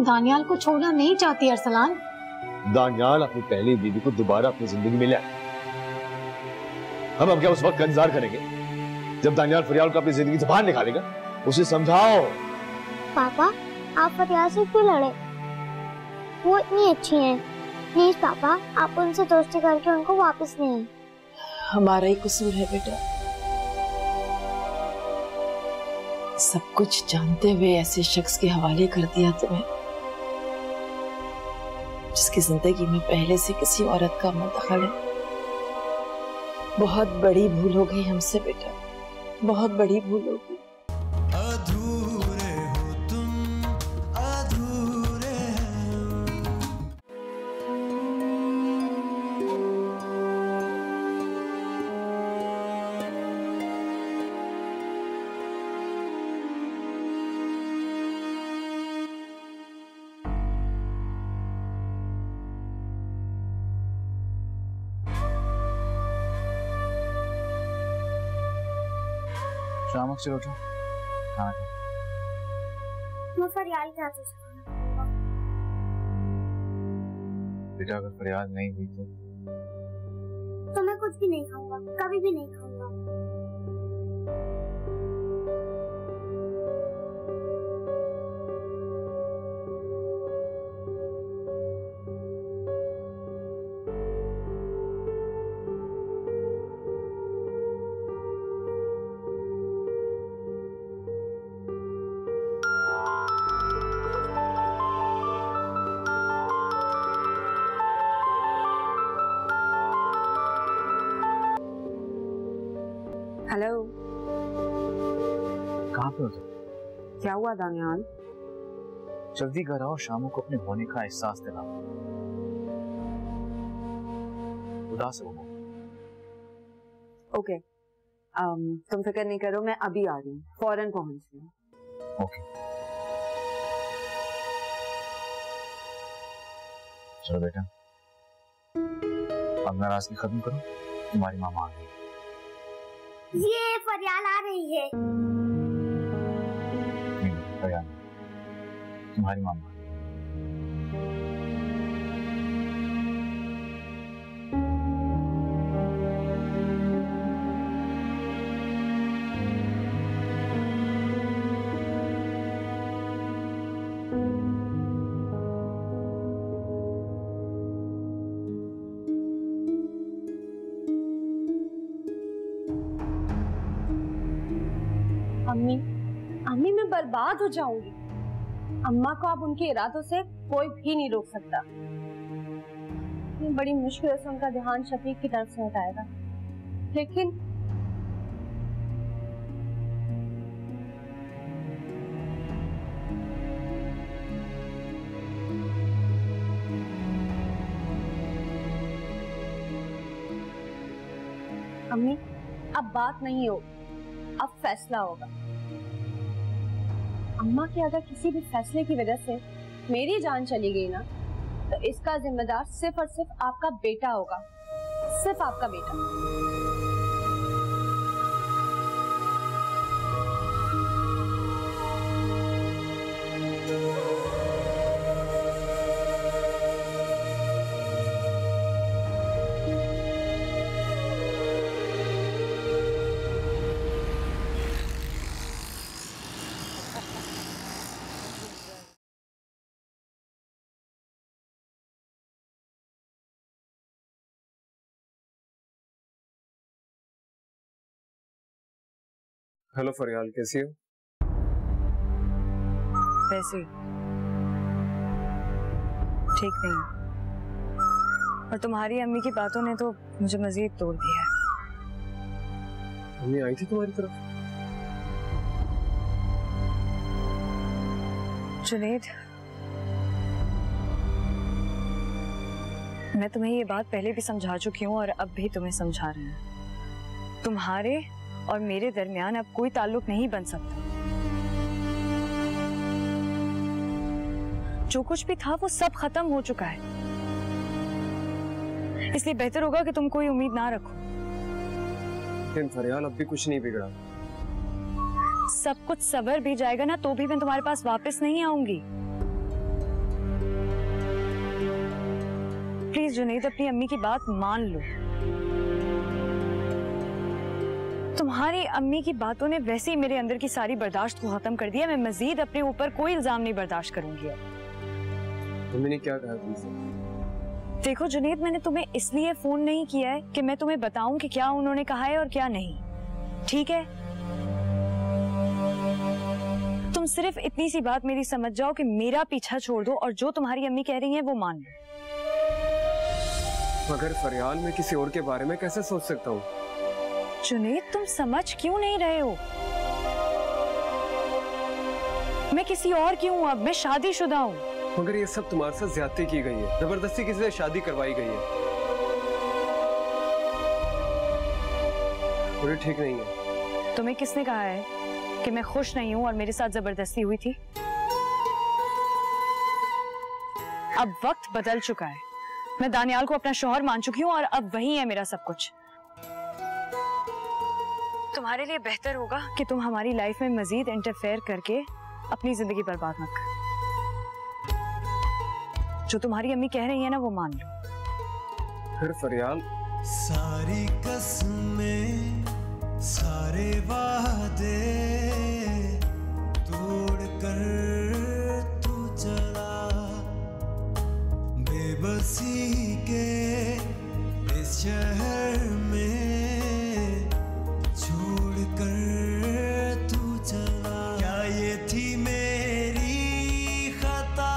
दानियाल को छोड़ना नहीं चाहती अरसलान। दानियाल अपनी पहली बीवी को दोबारा अपनी जिंदगी में ले आए। हम क्या उस वक्त का इंतजार करेंगे जब दानियाल फरियाल को अपनी जिंदगी से बाहर निकालेगा? उसे समझाओ। पापा आप फरियाल से क्यों लड़े? वो इतनी अच्छी हैं। प्लीज पापा आप उनसे दोस्ती करके उनको वापस ले आए। हमारा ही कसूर है बेटा, सब कुछ जानते हुए ऐसे शख्स के हवाले कर दिया तुम्हें जिसकी जिंदगी में पहले से किसी औरत का मुदखल है। बहुत बड़ी भूल हो गई हमसे बेटा, बहुत बड़ी भूल हो गई। शाम से उठो, खाना खा। मैं फरियाल के हाथों से खाना खाऊंगा। बेटा अगर फरियाल नहीं हुई तो मैं कुछ भी नहीं खाऊंगा, कभी भी नहीं खाऊंगा। हेलो, कहाँ पे हो तुम? क्या हुआ दानियाल? जल्दी घर आओ, शामों को अपने होने का एहसास दिलाओ। उदास हो। ओके, तुम फिक्र नहीं करो, मैं अभी आ रही हूँ, फौरन पहुंच रही हूँ। ओके चलो बेटा, अब नाराजगी खत्म करो, तुम्हारी मामा आ गई। ये फरियाल आ रही है। नहीं फरियाल, तुम्हारी मामा। अम्मी, अम्मी मैं बर्बाद हो जाऊंगी। अम्मा को अब उनके इरादों से कोई भी नहीं रोक सकता। बड़ी मुश्किल से उनका ध्यान शफीक की तरफ से हटाएगा, लेकिन अम्मी अब बात नहीं होगी, अब फैसला होगा। अम्मा के अगर किसी भी फैसले की वजह से मेरी जान चली गई ना, तो इसका जिम्मेदार सिर्फ और सिर्फ आपका बेटा होगा, सिर्फ आपका बेटा। हेलो फरियाल, कैसी हो? वैसे ठीक नहीं, और तुम्हारी अम्मी की बातों ने तो मुझे मजीद तोड़ दिया है। अम्मी आई थी तुम्हारी तरफ? जुनैद, मैं तुम्हें ये बात पहले भी समझा चुकी हूँ और अब भी तुम्हें समझा रहे हैं। तुम्हारे और मेरे दरमियान अब कोई ताल्लुक नहीं बन सकता। जो कुछ भी था वो सब खत्म हो चुका है, इसलिए बेहतर होगा कि तुम कोई उम्मीद ना रखो। लेकिन फरियाल अब भी कुछ नहीं बिगड़ा। सब कुछ सबर भी जाएगा ना, तो भी मैं तुम्हारे पास वापस नहीं आऊंगी। प्लीज जुनैद अपनी अम्मी की बात मान लो। तुम्हारी अम्मी की बातों ने वैसे ही मेरे अंदर की सारी बर्दाश्त को खत्म कर दिया। मैं मजीद अपने ऊपर कोई इल्जाम नहीं बर्दाश्त करूंगी अब। तुमने क्या कहा तुमसे? देखो जुनैद, मैंने तुम्हें इसलिए फोन नहीं किया है कि मैं तुम्हें बताऊं कि क्या उन्होंने कहा है और क्या नहीं, ठीक है? तुम सिर्फ इतनी सी बात मेरी समझ जाओ कि मेरा पीछा छोड़ दो और जो तुम्हारी अम्मी कह रही है वो मान लो। मगर फरियाल, मैं किसी और के बारे में कैसे सोच सकता हूँ? जुनैद, तुम समझ क्यों नहीं रहे हो? मैं किसी और की हूँ, अब मैं शादीशुदा हूँ। मगर ये सब तुम्हारे साथ ज्यादती की गई है, जबरदस्ती किसी से शादी करवाई गई है। मुझे ठीक नहीं है। तुम्हें किसने कहा है कि मैं खुश नहीं हूँ और मेरे साथ जबरदस्ती हुई थी? अब वक्त बदल चुका है। मैं दानियाल को अपना शौहर मान चुकी हूँ और अब वही है मेरा सब कुछ। तुम्हारे लिए बेहतर होगा कि तुम हमारी लाइफ में मजीद इंटरफेयर करके अपनी जिंदगी बर्बाद मत करो। जो तुम्हारी अम्मी कह रही है ना वो मान लो। फिर फरियाल, सारी कसमें सारे वादे तोड़ कर तू चला, बेबसी के इस शहर में छोड़ कर तू चला। क्या ये थी मेरी खता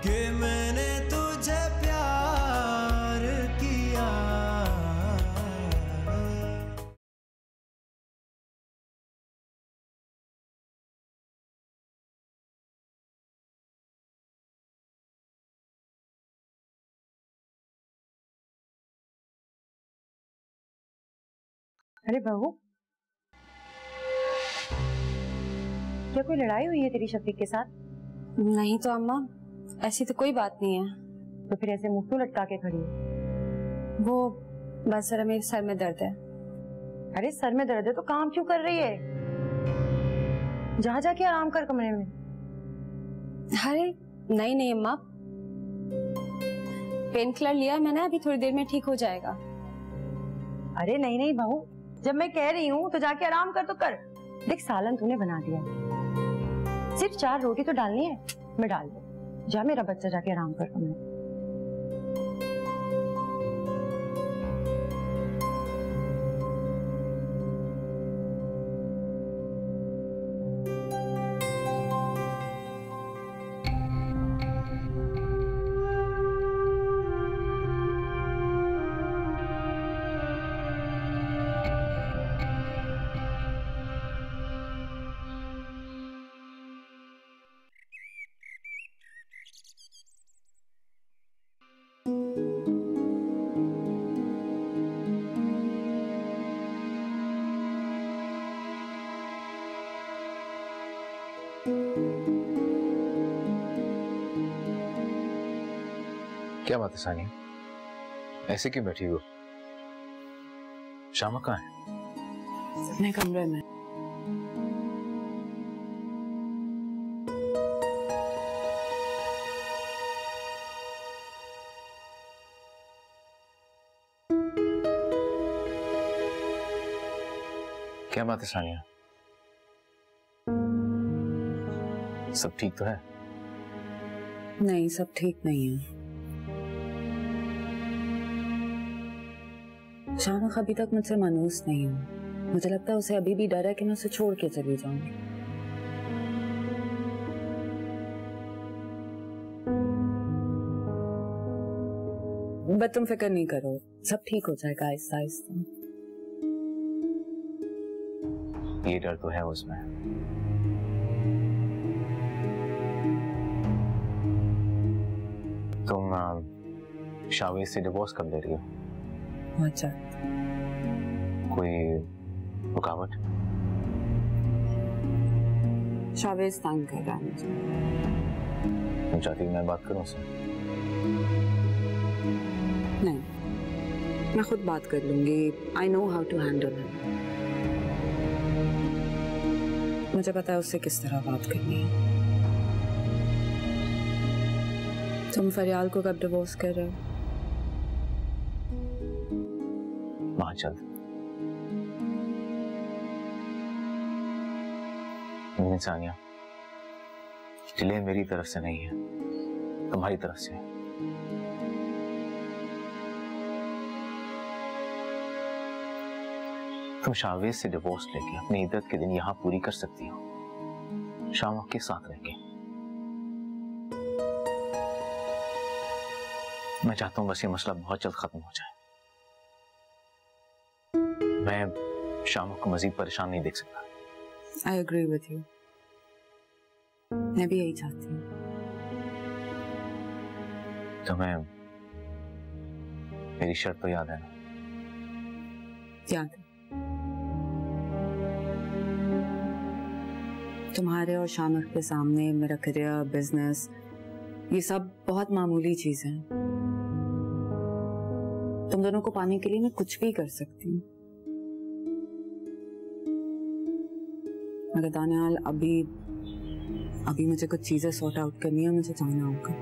कि मैंने तुझे प्यार किया? अरे बहू, क्या कोई लड़ाई हुई है तेरी शफीक के साथ? नहीं तो अम्मा, ऐसी तो कोई बात नहीं है। तो फिर ऐसे मुंह क्यों लटका के खड़ी है? वो बस जरा मेरे सर में दर्द है। अरे सर में दर्द है तो काम क्यों कर रही है? जा जाके आराम कर कमरे में। अरे नहीं नहीं अम्मा, पेन किलर लिया मैंने, अभी थोड़ी देर में ठीक हो जाएगा। अरे नहीं नहीं बहू, जब मैं कह रही हूँ तो जाके आराम कर तो कर। देख सालन तूने बना दिया, सिर्फ 4 रोटी तो डालनी है, मैं डाल दूँ। जा मेरा बच्चा, जाके आराम कर कमरे। क्या बात है सानिया, ऐसे क्यों बैठी हो? शामा कहाँ है? अपने कमरे में। क्या बात है सानिया, सब ठीक तो है? नहीं, सब ठीक नहीं है। शामा अभी तक मुझसे मानूस नहीं है। मुझे लगता है उसे अभी भी डर है कि मैं उसे छोड़ के चली जाऊंगी। बट तुम फिक्र नहीं करो, सब ठीक हो जाएगा आहिस्ता आहिस्ता। ये डर तो है उसमें। तुम शावेज से डिवोर्स कब ले रही हो? अच्छा, कोई रुकावट? शावेज तंग कर रहा है मुझे। तुम चाहती मैं बात करूं उससे? नहीं, मैं खुद बात कर लूंगी। I know how to handle him. मुझे पता है उससे किस तरह बात करनी है। तुम फरियाल को कब डिवोर्स कर रहे हो? वहां चल। सानिया, डिले मेरी तरफ से नहीं है, तुम्हारी तरफ से है। तुम शावेज से डिवोर्स लेके अपनी इद्दत के दिन यहां पूरी कर सकती हो, शामक के साथ रहकर। मैं चाहता हूं बस ये मसला बहुत जल्द खत्म हो जाए। मैं शामक को मजीद परेशान नहीं देख सकता। I agree with you. मैं भी यही चाहती हूँ। तुम्हें मेरी शर्त तो याद है ना? याद है। तुम्हारे और शामक के सामने मेरा करियर, बिजनेस, ये सब बहुत मामूली चीजें हैं। तुम दोनों को पाने के लिए मैं कुछ भी कर सकती हूँ। मगर दानियाल, अभी मुझे कुछ चीजें सॉर्ट आउट करनी है, मुझे जाना होगा।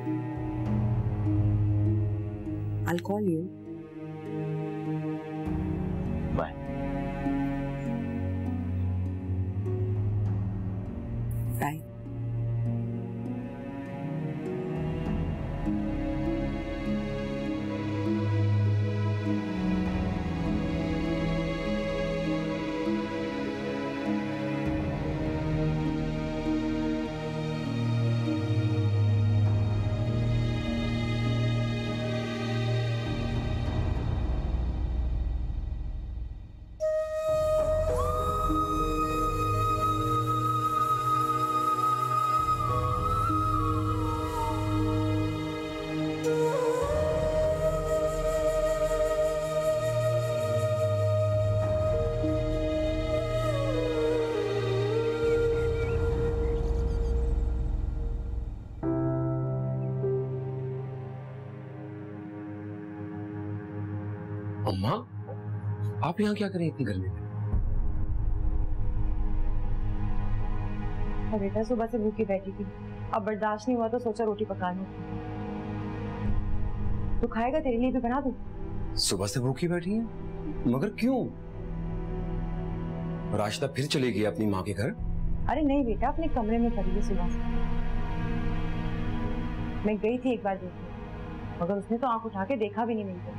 I'll call you. Bye. Bye. अम्मा, आप यहाँ क्या करें इतनी गर्मी में? बेटा सुबह से भूखी बैठी थी, अब बर्दाश्त नहीं हुआ तो सोचा रोटी पका लूं। तू खाएगा? तेरे लिए भी बना दूं? सुबह से भूखी बैठी हैं? मगर क्यों? राशिदा फिर चली गई अपनी माँ के घर? अरे नहीं बेटा, अपने कमरे में पड़ी है सुबह से। मैं गई थी एक बार देखने, मगर उसने तो आंख उठा के देखा भी नहीं मेरी तरफ।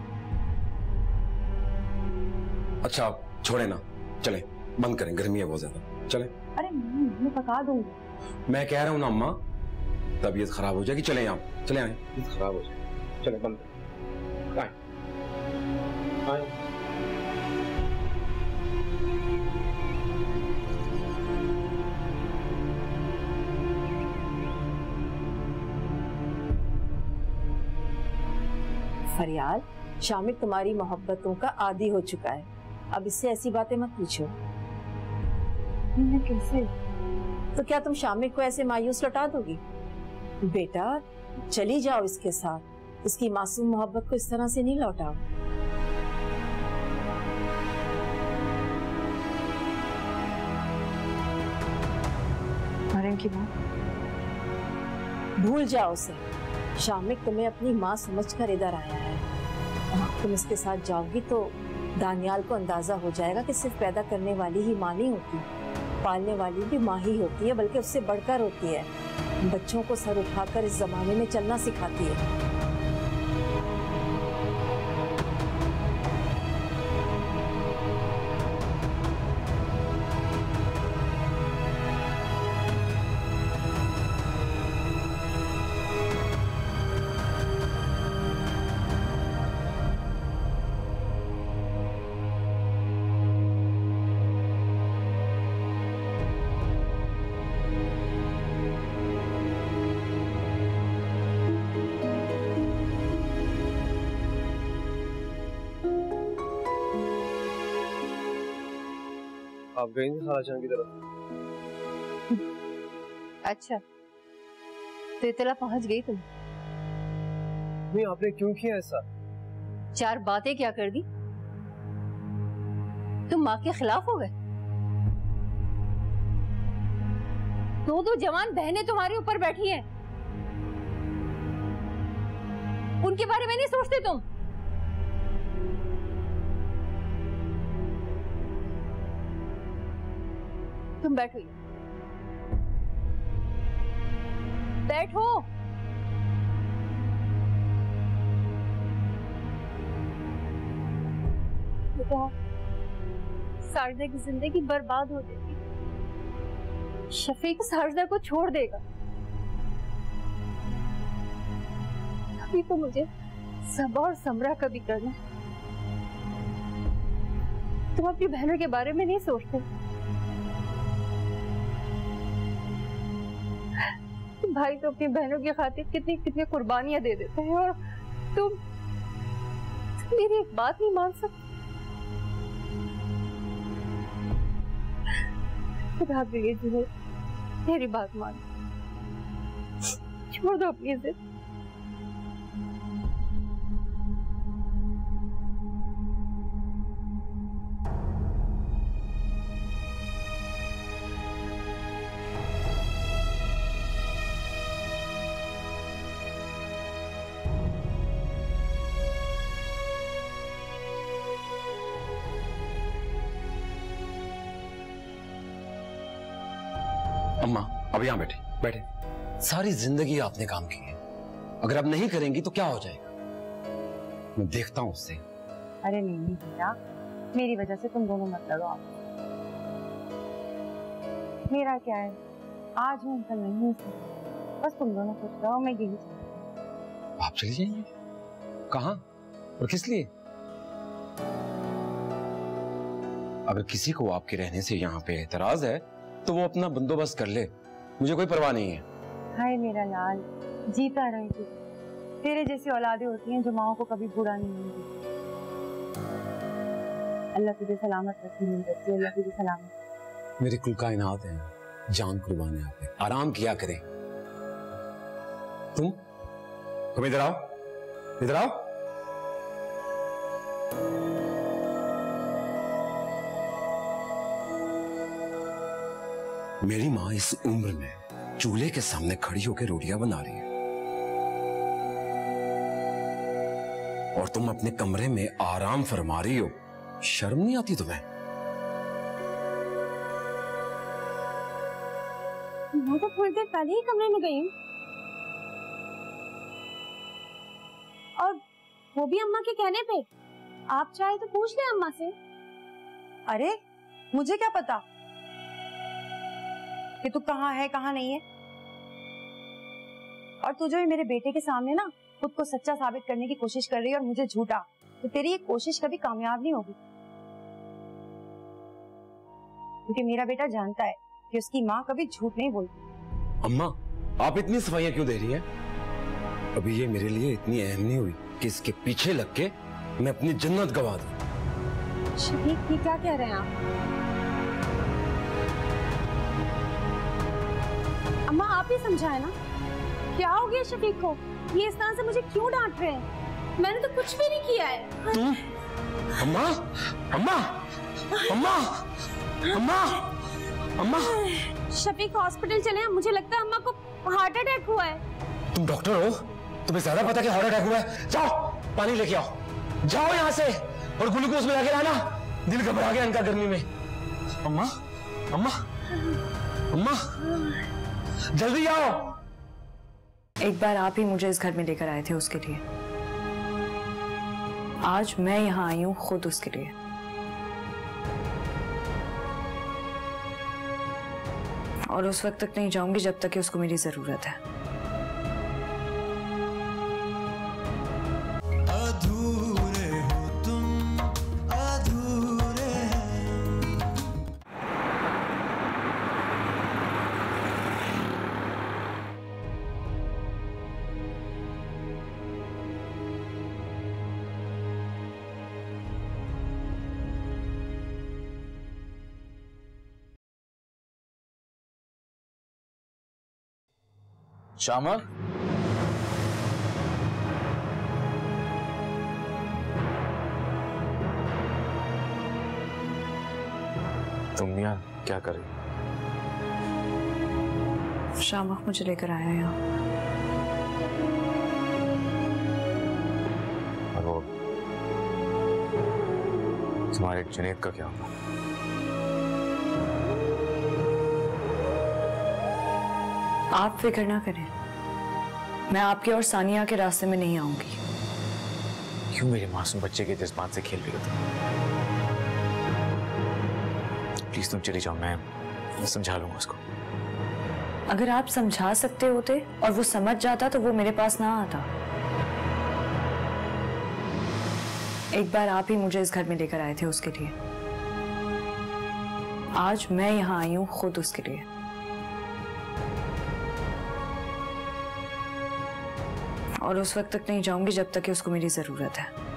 अच्छा आप छोड़े ना, चले बंद करें, गर्मी है बहुत ज्यादा, चले। अरे मैं पका दूंगी। मैं कह रहा हूँ ना अम्मा, तबीयत खराब हो जाएगी, चले आप, चले आए, तबीयत खराब हो जाएगी, चले बंद करें, आए आए। फरियाल, शामिक तुम्हारी मोहब्बतों का आदी हो चुका है, अब इससे ऐसी बातें मत पूछो। कैसे? तो क्या तुम शामिक को ऐसे मायूस लौटा दोगी? बेटा चली जाओ इसके साथ, उसकी मासूम मोहब्बत को इस तरह से नहीं लौटाओ। मरन की बात भूल जाओ उसे। शामिक तुम्हें अपनी माँ समझकर इधर आया है, और तुम इसके साथ जाओगी तो दानियाल को अंदाजा हो जाएगा कि सिर्फ पैदा करने वाली ही माँ नहीं होती, पालने वाली भी माँ ही होती है, बल्कि उससे बढ़कर होती है। बच्चों को सर उठाकर इस जमाने में चलना सिखाती है। आप गई थी खालाजान की तरफ? अच्छा, तो इतना पहुंच गई तुम? नहीं, आपने क्यों किया ऐसा? चार बातें क्या कर दी? तुम माँ के खिलाफ हो गए? दो जवान बहनें तुम्हारे ऊपर बैठी हैं, उनके बारे में नहीं सोचते तुम? तुम बैठो, बैठो। बेटा, सारदा की जिंदगी बर्बाद हो जाएगी। शफीक सारदा को छोड़ देगा। अभी तो मुझे सबा और समरा का भी करना। तुम अपनी बहनों के बारे में नहीं सोचते। भाई तो अपनी बहनों की खातिर कितनी कितनी कुर्बानियां दे देते हैं, और तुम मेरी एक बात नहीं मान सकते। खुदा प्लीज मेरी बात मान, छोड़ दो अपनी जिद। अम्मा अब यहाँ बैठे बैठे। सारी जिंदगी आपने काम की है, अगर अब नहीं करेंगी तो क्या हो जाएगा? मैं देखता हूँ उससे। अरे नहीं भैया, मेरी वजह से तुम दोनों मत लड़ो। आप मेरा क्या है, आज हूँ कल नहीं हूँ, बस तुम दोनों खुश रहो, मैं यही चाहती हूँ। आप चली जाएंगे? कहाँ और किस लिए? अगर किसी को आपके रहने से यहाँ पे एतराज है तो वो अपना बंदोबस्त कर ले, मुझे कोई परवाह नहीं है। हाय मेरा लाल, जीता रहे तू। तेरे जैसी औलादें होती हैं जो माओ को कभी बुरा नहीं होती। अल्लाह तुझे सलामत रखे, अल्लाह तुझे सलामत। मेरी कुल कायनात है, जान कुर्बान है आप पे। आराम किया करें। तुम इधर आओ, इधर आओ। मेरी माँ इस उम्र में चूल्हे के सामने खड़ी होकर रोटियां बना रही है, और तुम अपने कमरे में आराम फरमा रही हो। शर्म नहीं आती तुम्हें? मैं तो थोड़ी देर पहले ही कमरे में गई हूँ, और वो भी अम्मा के कहने पे। आप चाहे तो पूछ ले अम्मा से। अरे मुझे क्या पता कि तू कहाँ है कहाँ नहीं है। और तू जो मेरे बेटे के सामने ना खुद को सच्चा साबित करने की कोशिश कर रही है और मुझे झूठा, तो तेरी ये कोशिश कभी कामयाब नहीं होगी, क्योंकि मेरा बेटा जानता है कि उसकी माँ कभी झूठ नहीं बोलती। अम्मा आप इतनी सफाइयां क्यों दे रही हैं? अभी ये मेरे लिए इतनी अहम नहीं हुई कि इसके पीछे लग के मैं अपनी जन्नत गवा दूं। शफीक, ये क्या कह रहे हैं आप? अम्मा आप ही समझाए ना, क्या हो गया शफीक को? ये इस तरह से मुझे क्यों डांट रहे हैं? मैंने तो कुछ भी नहीं किया है। तुम? अम्मा, अम्मा, अम्मा, अम्मा, अम्मा। शफीक हॉस्पिटल चले हैं, मुझे लगता है अम्मा को हार्ट अटैक हुआ है। तुम डॉक्टर हो, तुम्हें ज्यादा पता कि हार्ट अटैक हुआ है। जाओ पानी लेके आओ, जाओ यहाँ से, और ग्लूकोज में लाके लाना। दिल घबरा गया इनका गर्मी में। अम्मा, अम्मा, अम्मा, जल्दी आओ। एक बार आप ही मुझे इस घर में लेकर आए थे उसके लिए, आज मैं यहाँ आई हूँ खुद उसके लिए। और उस वक्त तक नहीं जाऊंगी जब तक कि उसको मेरी जरूरत है। अधूरे हो तुम, अधूरे श्यामा, तुम यहाँ क्या कर रही? शामक मुझे लेकर आया यहाँ। तुम्हारे जुनैद का क्या होगा? आप फिक्र ना करें, मैं आपके और सानिया के रास्ते में नहीं आऊंगी। क्यों मेरे मासूम बच्चे के जज्बात से खेल रही हो तुम? प्लीज तुम चली जाओ, मैं समझा लूंगा उसको। अगर आप समझा सकते होते और वो समझ जाता तो वो मेरे पास ना आता। एक बार आप ही मुझे इस घर में लेकर आए थे उसके लिए। आज मैं यहाँ आई हूँ खुद उसके लिए। और उस वक्त तक नहीं जाऊंगी जब तक कि उसको मेरी जरूरत है।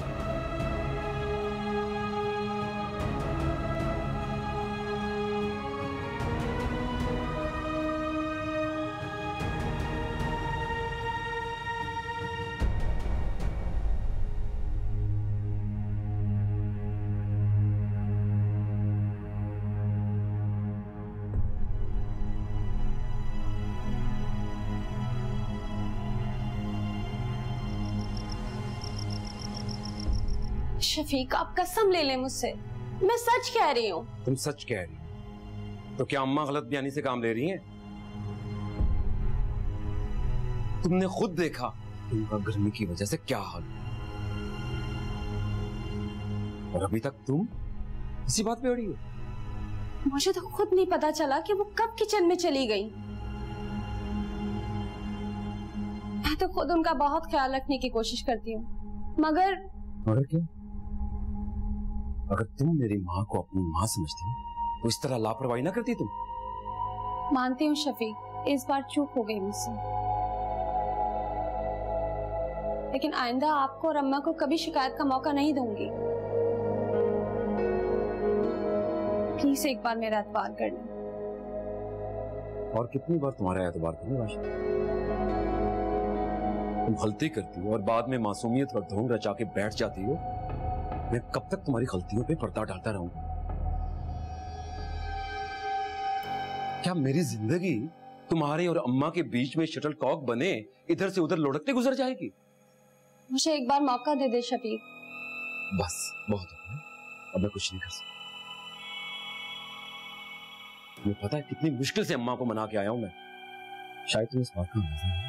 शफीक, आप कसम ले लें मुझसे, मैं सच कह रही हूँ। तुम सच कह रही हो तो क्या अम्मा गलत बयानी से काम ले रही हैं? तुमने खुद देखा कि उनका गर्मी की वजह से क्या हाल है, और अभी तक तुम इसी बात पे अड़ी हो। मुझे तो खुद नहीं पता चला कि वो कब किचन में चली गई। मैं तो खुद उनका बहुत ख्याल रखने की कोशिश करती हूँ, मगर क्या? अगर तुम मेरी माँ को अपनी माँ समझती तो इस तरह लापरवाही ना करती तुम। मानती हूँ शफीक, इस बार चूक हो गई मुझसे, लेकिन आइंदा आपको और अम्मा को कभी शिकायत का मौका नहीं दूंगी। प्लीज एक बार मेरा एतबार कर लें। और कितनी बार तुम्हारा एतबार करूं राशि? तुम गलती करती हो और बाद में मासूमियत और ढोंग रचा के बैठ जाती हो। मैं कब तक तुम्हारी गलतियों पे पर्दा डालता रहूंगा? क्या मेरी जिंदगी तुम्हारे और अम्मा के बीच में शटलकॉक बने इधर से उधर लुढ़कते गुजर जाएगी? मुझे एक बार मौका दे दे शफीक। बस बहुत हो गया, अब मैं कुछ नहीं कर सकता। तुम्हें पता है कितनी मुश्किल से अम्मा को मना के आया हूं मैं। शायद तुम्हें इस बात का अंदाजा नहीं।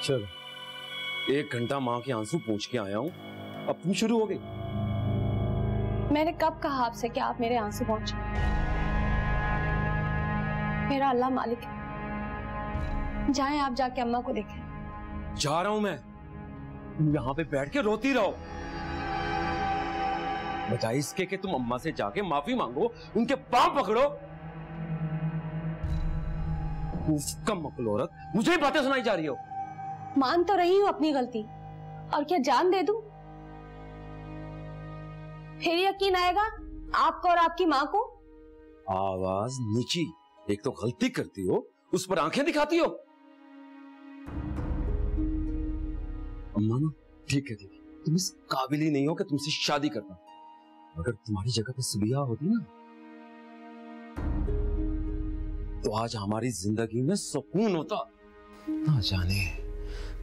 चलो, 1 घंटा माँ के आंसू पूछ के आया हूं, अब तुम शुरू हो गई। मैंने कब कहा आपसे कि आप मेरे आंसू पहुंचे? मेरा अल्लाह मालिक है, जाएं आप जाके अम्मा को देखें। जा रहा हूं मैं, तुम यहाँ पे बैठ के रोती रहो, बजाय इसके कि तुम अम्मा से जाके माफी मांगो, उनके पांव पकड़ो। कम अक्ल औरत, मुझे ही बातें सुनाई जा रही हो। मान तो रही हूं अपनी गलती, और क्या जान दे दूं? फिर यकीन आएगा आपको और आपकी माँ को? आवाज नीची। एक तो गलती करती हो, उस पर आंखें दिखाती हो। अम्मा ना, ठीक है, तुम इस काबिल ही नहीं हो कि तुमसे शादी करना। अगर तुम्हारी जगह पे सुबिया होती ना, तो आज हमारी जिंदगी में सुकून होता। ना जाने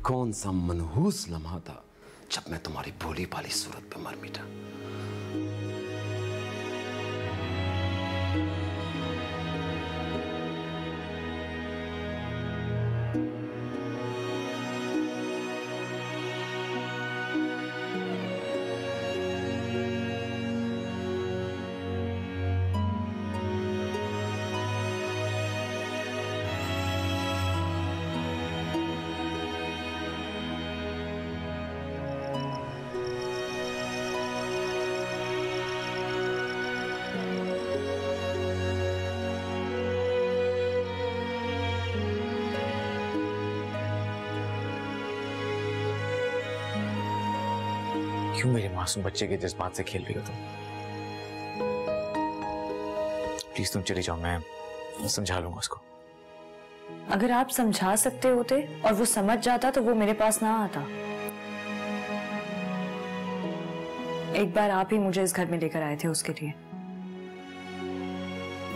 कौन सा मनहूस लम्हा था जब मैं तुम्हारी भोली भाली सूरत पे मर मिटा। क्यों मेरे मासूम बच्चे के जज्बात से खेल रही हो तुम? प्लीज तुम चली जाओ, मैं समझा लूंगा उसको। अगर आप समझा सकते होते और वो समझ जाता तो वो मेरे पास ना आता। एक बार आप ही मुझे इस घर में लेकर आए थे उसके लिए।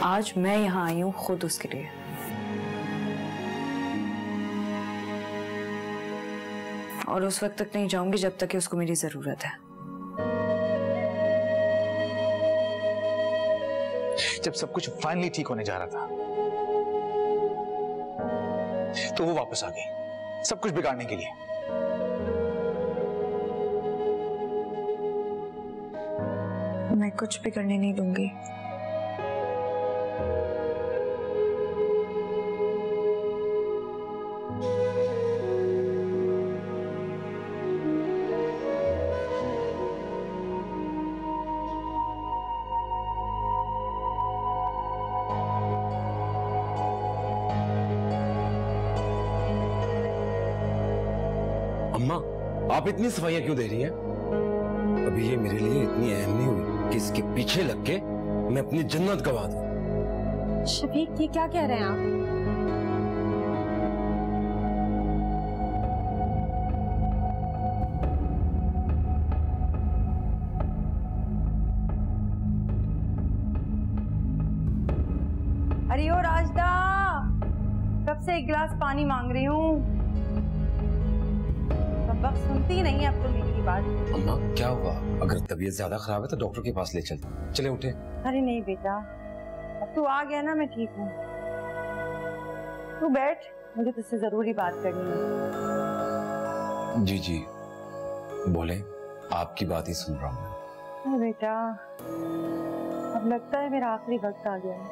आज मैं यहाँ आई हूँ खुद उसके लिए। और उस वक्त तक नहीं जाऊंगी जब तक कि उसको मेरी जरूरत है। जब सब कुछ फाइनली ठीक होने जा रहा था तो वो वापस आ गई सब कुछ बिगाड़ने के लिए। मैं कुछ भी करने नहीं दूंगी। अम्मा, आप इतनी सफाइयां क्यों दे रही हैं? अभी ये मेरे लिए इतनी अहम नहीं हुई कि इसके पीछे लग के मैं अपनी जन्नत गवा दूं। शफीक, ये क्या कह रहे हैं आप? अरे ओ राजदा, कब से एक गिलास पानी मांग रही हूँ, बक सुनती नहीं है अब तो मेरी बात। अम्मा क्या हुआ? अगर तबीयत ज्यादा खराब है तो डॉक्टर के पास ले चलते। चले उठे। अरे नहीं बेटा, अब तू आ गया ना, मैं ठीक हूँ। तू बैठ, मुझे तुझसे जरूरी बात करनी है। जी जी बोले, आपकी बात ही सुन रहा हूँ। अरे बेटा, अब लगता है मेरा आखिरी वक्त आ गया है।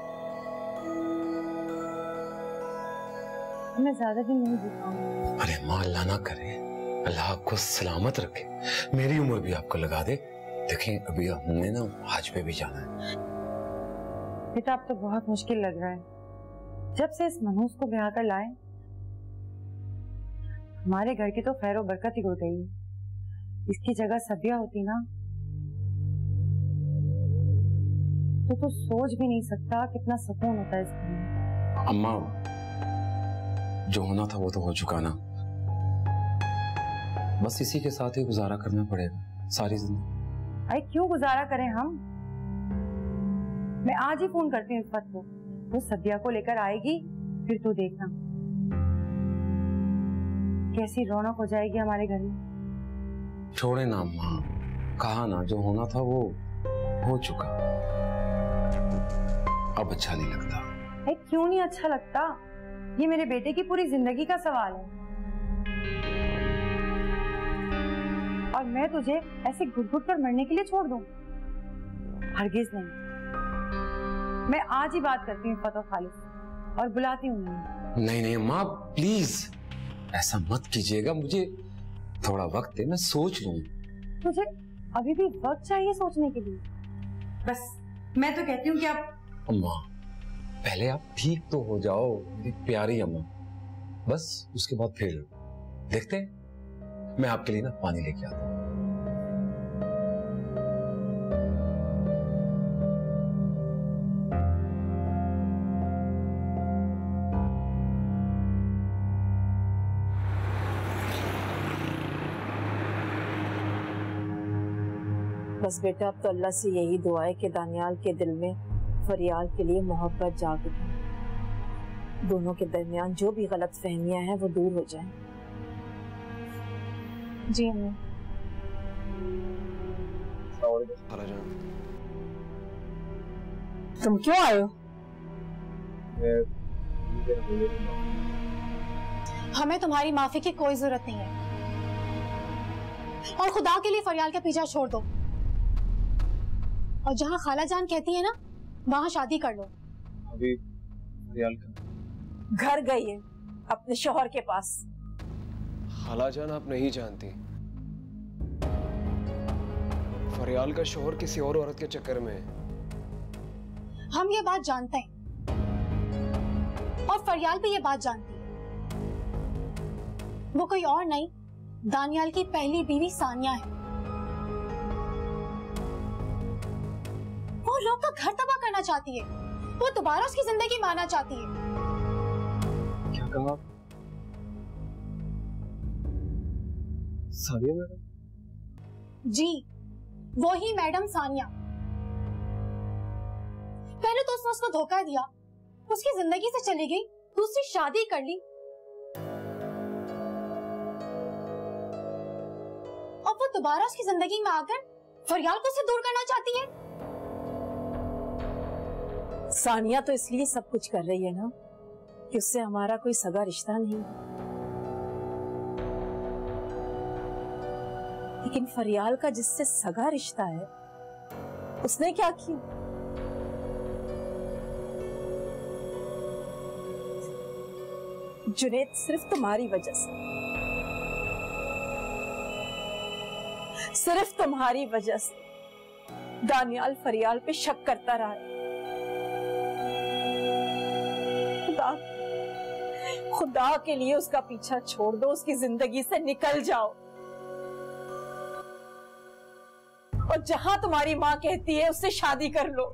मैं ज्यादा दिन नहीं जी पाऊंगी। अरे माँ, अल्लाह ना करे, अल्लाह आपको सलामत रखे, मेरी उम्र भी आपको लगा दे। देखें अभी हमने ना हज पे भी जाना है। बेटा अब तो बहुत मुश्किल लग रहा है। जब से इस मनहूस को ब्याह कर लाए, हमारे घर की तो खैर बरकत ही उड़ गई है। इसकी जगह सबिया होती ना तो सोच भी नहीं सकता कितना सुकून होता है इस घर में। अम्मा, जो होना था वो तो हो चुका ना, बस इसी के साथ ही गुजारा करना पड़ेगा सारी जिंदगी। अरे क्यों गुजारा करें हम? मैं आज ही फोन करती हूँ इफ़त को, वो सदिया को लेकर आएगी, फिर तू देखना कैसी रौनक हो जाएगी हमारे घर में। छोड़े ना माँ, कहा ना जो होना था वो हो चुका, अब अच्छा नहीं लगता। अरे क्यों नहीं अच्छा लगता? ये मेरे बेटे की पूरी जिंदगी का सवाल है, और मैं तुझे ऐसे घुट-घुट कर मरने के लिए छोड़ दूं? हरगिज नहीं। मैं आज ही बात करती हूँ इफ़त और खालिद से और बुलाती हूँ। नहीं नहीं अम्मा, प्लीज ऐसा मत कीजिएगा, मुझे थोड़ा वक्त है, मैं सोच लूं। तुझे अभी भी वक्त चाहिए सोचने के लिए? बस मैं तो कहती हूँ कि आप अम्मा पहले आप ठीक तो हो जाओ मेरी प्यारी अम्मा, बस उसके बाद फिर देखते हैं। मैं आपके लिए ना पानी लेके आता हूँ। बस बेटा अब तो अल्लाह से यही दुआ है कि दानियाल के दिल में फरियाल के लिए मोहब्बत जाग उठे, दोनों के दरमियान जो भी गलत फहमियां हैं वो दूर हो जाएं। जी अम्मी। तुम क्यों आए हो? हमें तुम्हारी माफी की कोई जरूरत नहीं है, और खुदा के लिए फरियाल का पीछा छोड़ दो, और जहाँ खाला जान कहती है ना वहाँ शादी कर लो। अभी फरियाल का घर गई है अपने शौहर के पास। खाला जान आप नहीं जानती, फरियाल का शौहर किसी और औरत के चक्कर में है। हम ये बात जानते हैं, और फरियाल भी ये बात जानती है। वो कोई और नहीं, दानियाल की पहली बीवी सानिया है। वो लोग का घर तबाह करना चाहती है, वो दोबारा उसकी जिंदगी मारना चाहती है। क्या कहा आप? सानिया मैडम? जी वो ही मैडम सानिया। पहले तो उसने उसको धोखा दिया, उसकी जिंदगी से चली गई, दूसरी शादी कर ली, वो दोबारा उसकी जिंदगी में आकर फरियाल को उससे दूर करना चाहती है। सानिया तो इसलिए सब कुछ कर रही है ना कि उससे हमारा कोई सगा रिश्ता नहीं, लेकिन फरियाल का जिससे सगा रिश्ता है उसने क्या किया? जुनैद, सिर्फ तुम्हारी वजह से, सिर्फ तुम्हारी वजह से दानियाल फरियाल पे शक करता रहा है। खुदा के लिए उसका पीछा छोड़ दो, उसकी जिंदगी से निकल जाओ और जहां तुम्हारी मां कहती है उससे शादी कर लो।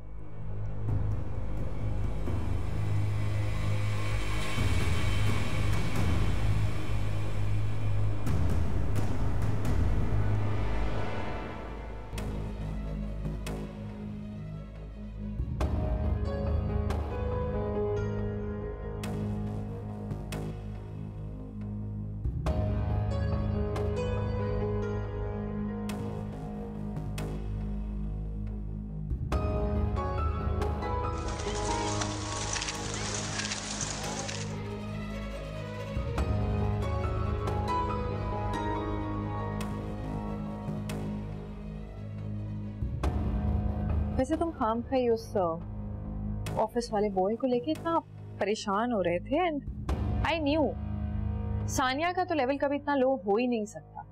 वैसे तुम खाम खाई उस ऑफिस वाले बॉय को लेके इतना परेशान हो रहे थे, एंड आई न्यू सानिया का तो लेवल कभी इतना लो हो ही नहीं सकता।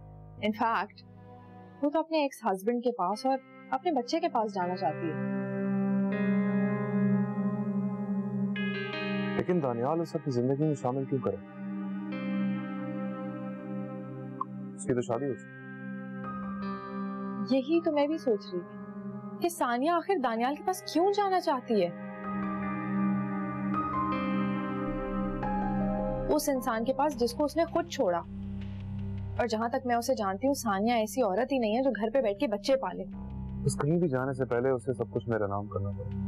इनफैक्ट वो तो अपने एक्स हस्बैंड के पास और अपने बच्चे के पास जाना चाहती है। लेकिन दानियाल उसे अपनी जिंदगी में शामिल क्यों करे? उसकी तो शादी हो चुकी। यही तो मैं भी सोच रही थी कि सानिया आखिर दानियाल के पास क्यों जाना चाहती है। उस इंसान के पास जिसको उसने खुद छोड़ा, और जहां तक मैं उसे जानती हूँ सानिया ऐसी औरत ही नहीं है जो घर पे बैठ के बच्चे पाले। बस कहीं भी जाने से पहले उसे सब कुछ मेरा नाम करना पड़ेगा।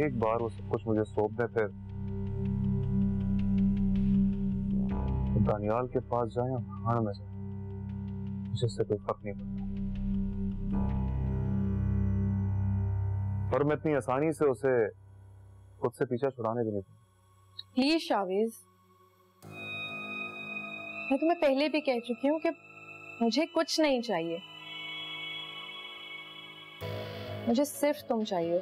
एक बार वो सब कुछ मुझे सौंप दे, फिर दानियाल के पास जाए भाड़ में जाए, जिससे कोई फर्क नहीं पड़ता। और मैं इतनी आसानी से उसे खुद से पीछा छुड़ाने भी नहीं दूंगा। प्लीज शावीज, मैं तुम्हें पहले भी कह चुकी हूँ कि मुझे कुछ नहीं चाहिए, मुझे सिर्फ तुम चाहिए।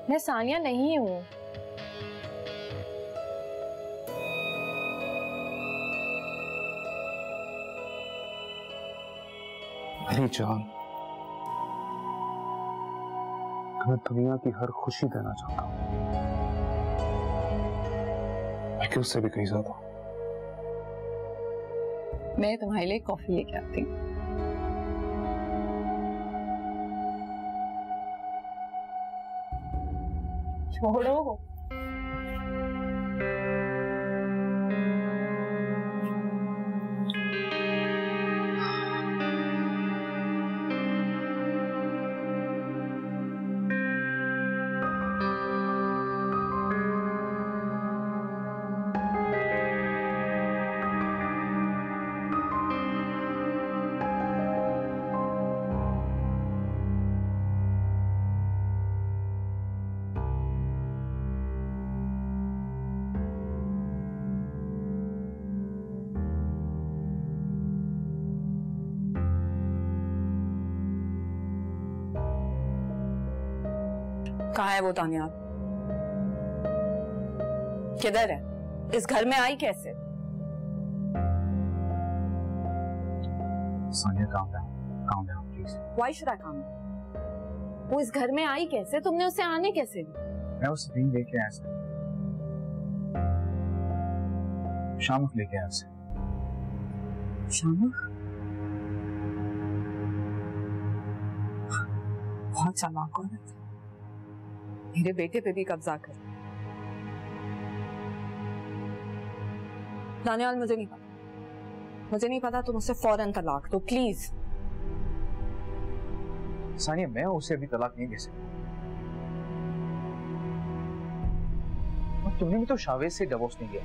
मैं सानिया नहीं हूँ। मेरी जान, मैं दुनिया की हर खुशी देना चाहता हूँ, लेकिन उससे भी कहीं ज्यादा। मैं तुम्हारे लिए कॉफी लेके आती हूँ। छोड़ो। कहाँ है वो दानियाल? किधर है? इस घर में आई कैसे? Sania, calm down, please. Why should I calm down? वो इस घर में आई कैसे? तुमने उसे आने कैसे दी? मैं उसे नहीं लेके आया, शामुख लेके आया उसे। शामुख? बहुत चालाक औरत है, मेरे बेटे पे भी कब्जा कर। दानियाल, मुझे नहीं पता, तुम उसे फौरन तलाक दो प्लीज। सानिया, मैं उसे अभी तलाक नहीं दे सकता। और तुमने भी तो शावेज से डिवोर्स नहीं लिया।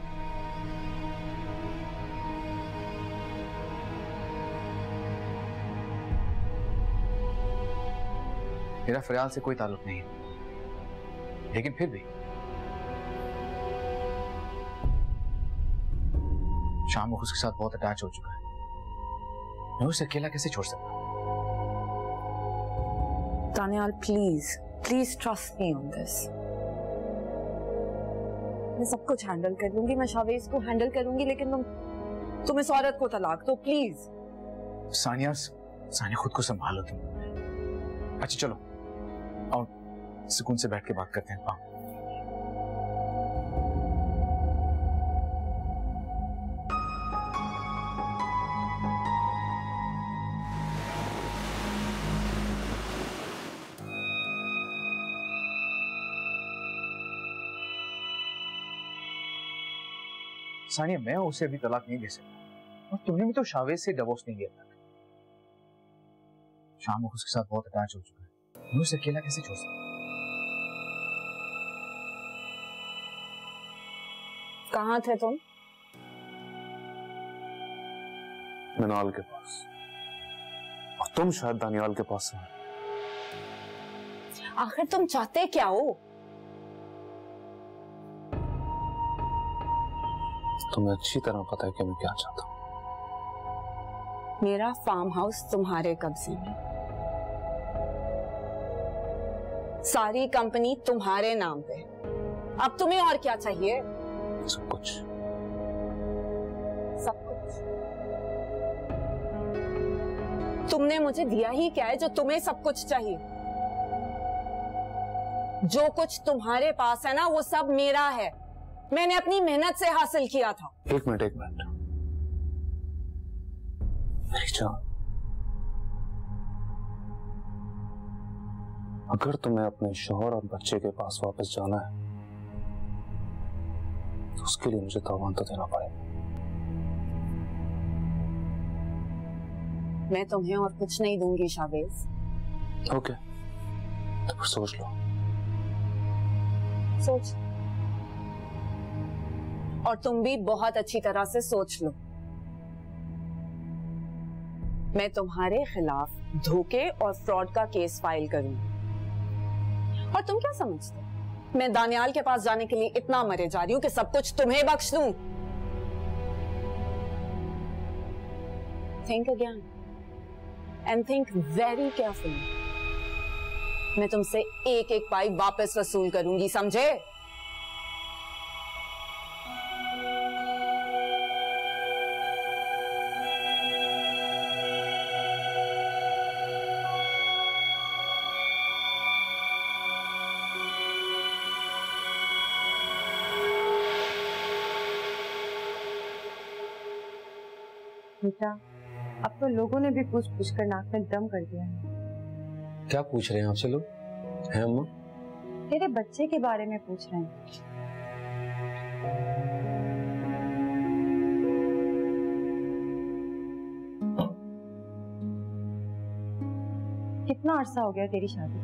मेरा फरियाल से कोई ताल्लुक नहीं है, लेकिन फिर भी शाम उसके साथ बहुत अटैच हो चुका है। मैं उसे अकेला कैसे छोड़ सकता? Daniyal please please trust me on this. मैं सब कुछ हैंडल कर लूंगी, मैं शावेज को हैंडल करूंगी, लेकिन तुम इस औरत को तलाक दो प्लीज। सानिया खुद को संभालो तुम। अच्छा चलो आओ सुकून से बैठ के बात करते हैं। आओ। सानिया मैं उसे अभी तलाक नहीं दे सकता, और तुमने भी तो शावेज से डिवोर्स नहीं दिया था। शाम उसके साथ बहुत अटैच हो चुका है, मैं उसे अकेला कैसे छोड़ सकता? कहाँ थे तुम? मिनाल के पास, और तुम शायद दानियाल के पास हो। आखिर तुम चाहते क्या हो? तुम्हें अच्छी तरह पता है कि मैं क्या चाहता हूं। मेरा फार्म हाउस तुम्हारे कब्जे में, सारी कंपनी तुम्हारे नाम पे। अब तुम्हें और क्या चाहिए? सब कुछ। सब कुछ? तुमने मुझे दिया ही क्या है जो तुम्हें सब कुछ चाहिए? जो कुछ तुम्हारे पास है ना वो सब मेरा है, मैंने अपनी मेहनत से हासिल किया था। एक मिनट अगर तुम्हें अपने शौहर और बच्चे के पास वापस जाना है तो उसके लिए मुझे तावान तो देना पड़ेगा। मैं तुम्हें और कुछ नहीं दूंगी शावेज। ओके, तो फिर सोच लो। सोच, और तुम भी बहुत अच्छी तरह से सोच लो। मैं तुम्हारे खिलाफ धोखे और फ्रॉड का केस फाइल करूंगी। और तुम क्या समझते हो मैं दानियाल के पास जाने के लिए इतना मरे जा रही हूं कि सब कुछ तुम्हें बख्श दूं? Think again and think very carefully. मैं तुमसे एक एक पाई वापस वसूल करूंगी, समझे? बेटा, अब तो लोगों ने भी पूछ पूछ कर नाक में दम कर दिया है। क्या पूछ रहे हैं आपसे लोग? हैं अम्मा? तेरे बच्चे के बारे में पूछ रहे हैं। कितना अरसा हो गया तेरी शादी,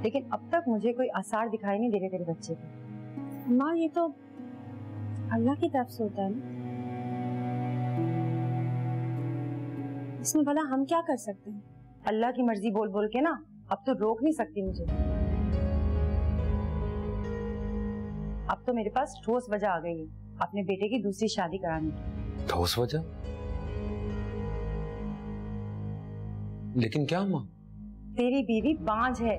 लेकिन अब तक मुझे कोई आसार दिखाई नहीं दे रहे तेरे बच्चे के। माँ, ये तो अल्लाह की तरफ से होता है ना, इसमें भला हम क्या कर सकते हैं? अल्लाह की मर्जी बोल बोल के ना अब तो रोक नहीं सकती मुझे। अब तो मेरे पास ठोस वजह आ गई है अपने बेटे की दूसरी शादी कराने की। ठोस वजह? लेकिन क्या अम्मा? तेरी बीवी बांझ है,